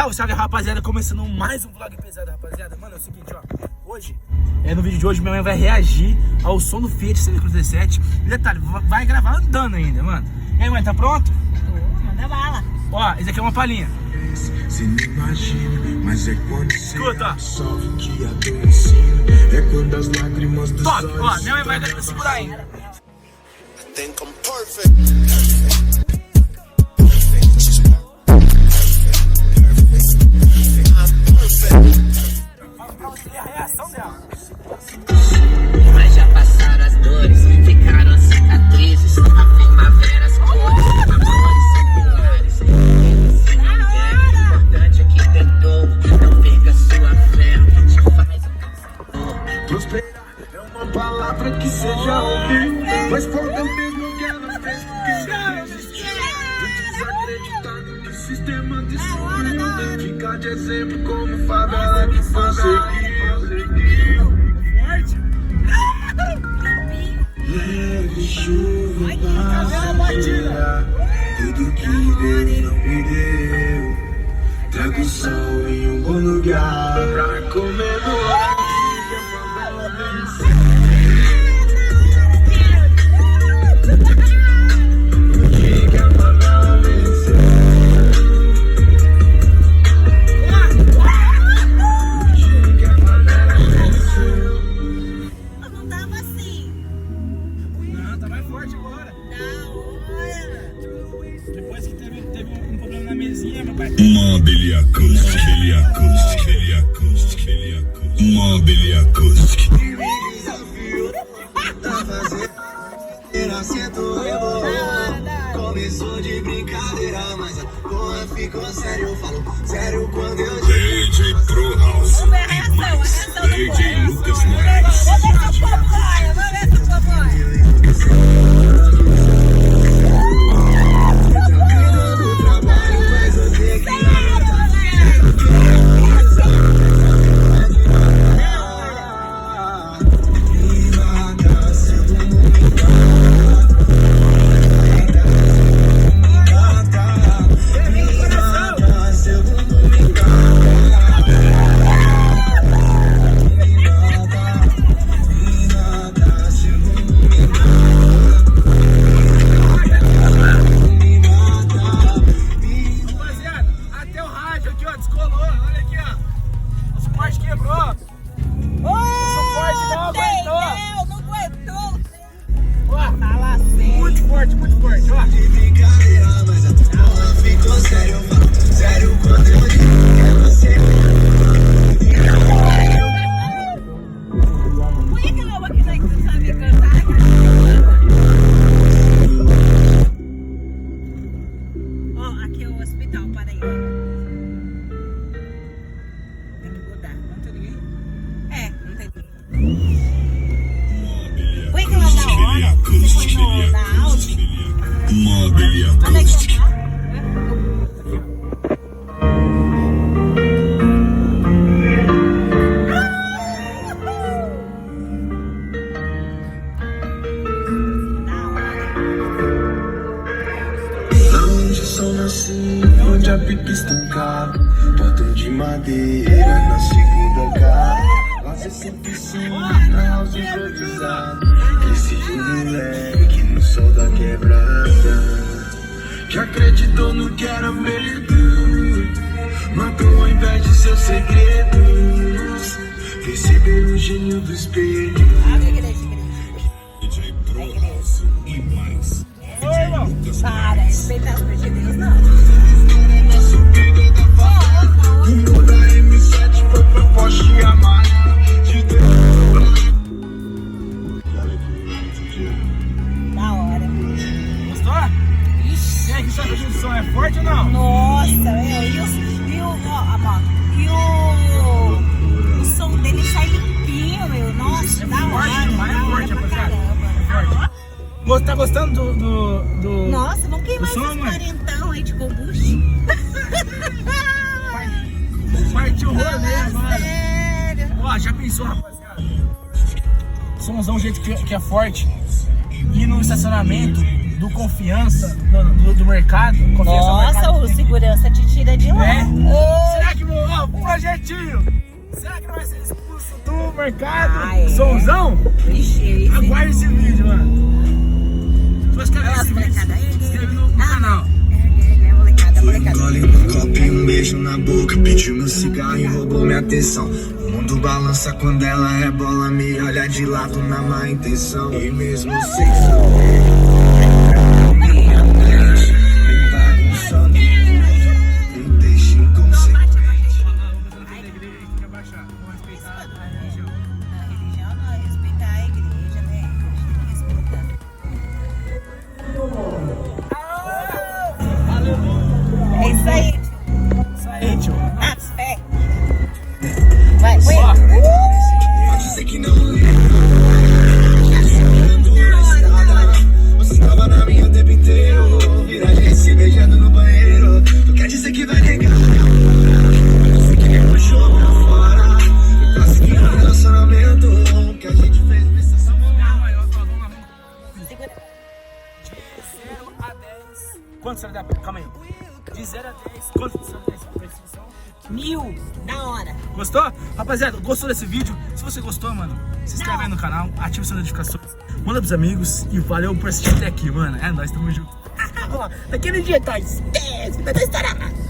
Salve, salve, rapaziada, começando mais um vlog pesado, rapaziada. Mano, é o seguinte, ó, hoje, no vídeo de hoje, minha mãe vai reagir ao som do Fiat 157. E detalhe, vai gravar andando ainda, mano. E aí, mãe, tá pronto? Tô, manda bala. Ó, esse aqui é uma palhinha. Você não imagina, mas é quando você escuta, salve que a dor ensina. É quando as lágrimas dos top, olhos. ó, minha mãe vai segurar ainda. I think I'm perfect. A reação dela. Mas já passaram as dores, ficaram as cicatrizes, a primavera, as cores, amores seculares. Se não der, o importante é que tentou, não perca sua fé, só faz o Prosperar é uma palavra que seja ouviu, mas falta mesmo que ela fez porque já existiu. Desacreditado que o sistema destruiu, ficar de exemplo como favela que conseguiu. Leve chuva para tudo que Deus não me deu. Trago o sol em um bom lugar pra comemorar que a favela venceu. O dia que a favela venceu. O dia que a favela venceu. Eu não tava assim. Não, tá mais forte agora. Da hora. Depois que teve um problema na mesinha, meu pai. Mobile acústica, mobile acústica. Começou de brincadeira, mas a porra ficou sério. Eu falo sério quando eu digo DJ Pro House Vamos ver a reação DJ do Lucas povo. Moraes. Vamos ver se o povo vai, vamos ver se o povo vai. Muito forte, ó. de brincadeira, mas a porra ficou sério. Eu falo sério quando eu digo que você. Por que não é que você sabe cantar? Ó, aqui é o hospital, para aí. Tem que mudar. Não tem ninguém? É, não tem ninguém. Põe que lá na hora. Você põe na áudio. Mobile Olha aqui. acústica. Onde o sol nasce, onde a pipa estancada, portão de madeira na segunda cara. Lazer sempre sim, na house improvisada. Cresci de moleque no sol da quebrada. Que acreditou no que era medo, matou ao invés de seus segredos. Recebeu o gênio do espelho. Abre a igreja. DJ Pro House e mais. Para, respeitar as coisas de Deus, não. Na subida da favela, o meu da M7 foi pra Porsche e a mais. Da hora. Gostou? Ixi. E aí, que tá fazendo som? É forte ou não? Nossa, o som dele sai limpinho, meu. Nossa, da hora. Mais forte, Da hora pra rapaziada. caramba. Tá gostando do... Nossa, vamos queimar som, esses mãe? quarentão aí de combustível. Partiu o rolê agora. Sério. Ó, já pensou, rapaziada? Somzão, um jeito que é forte. Ir no estacionamento do confiança do mercado. Confiança Nossa, no mercado, o segurança te tira de lá. é? Será que ó, projetinho? Será que não vai ser expulso do mercado? Ah, é? Souzão? Vixe, Aguarde esse vídeo, mano. Se você quer ver Nossa, esse vídeo, molecada, se inscreve no canal. molecada. Engole no copo e um beijo na boca. Pediu meu cigarro e roubou minha atenção. O mundo balança quando ela rebola. Me olha de lado na má intenção. E mesmo sem saber, minha mente me bagunçando. Me deixa inconsequente. A religião não é respeitar a igreja, né? Respeitar. É isso aí, tio. Isso aí, tio. Ah, fé. Vai, põe. Pode dizer que não lembro. Você tava na minha o tempo inteiro. Viragem se beijando no banheiro. Tu quer dizer que vai negar? Quer dizer que me puxou pra fora. Eu consegui um relacionamento que a gente fez nessa semana. Segura. De 0 a 10. Quanto você vai dar? Calma aí. De 0 a 10. Quanto você vai dar essa prescrição? 1000 na hora. Gostou? Rapaziada, gostou desse vídeo? Se você gostou, mano, se inscreve aí no canal, ativa suas notificações, manda pros amigos e valeu por assistir até aqui, mano. É nóis, tamo junto. Ó, daquele dia, tá? Esquece, vai estar estourado.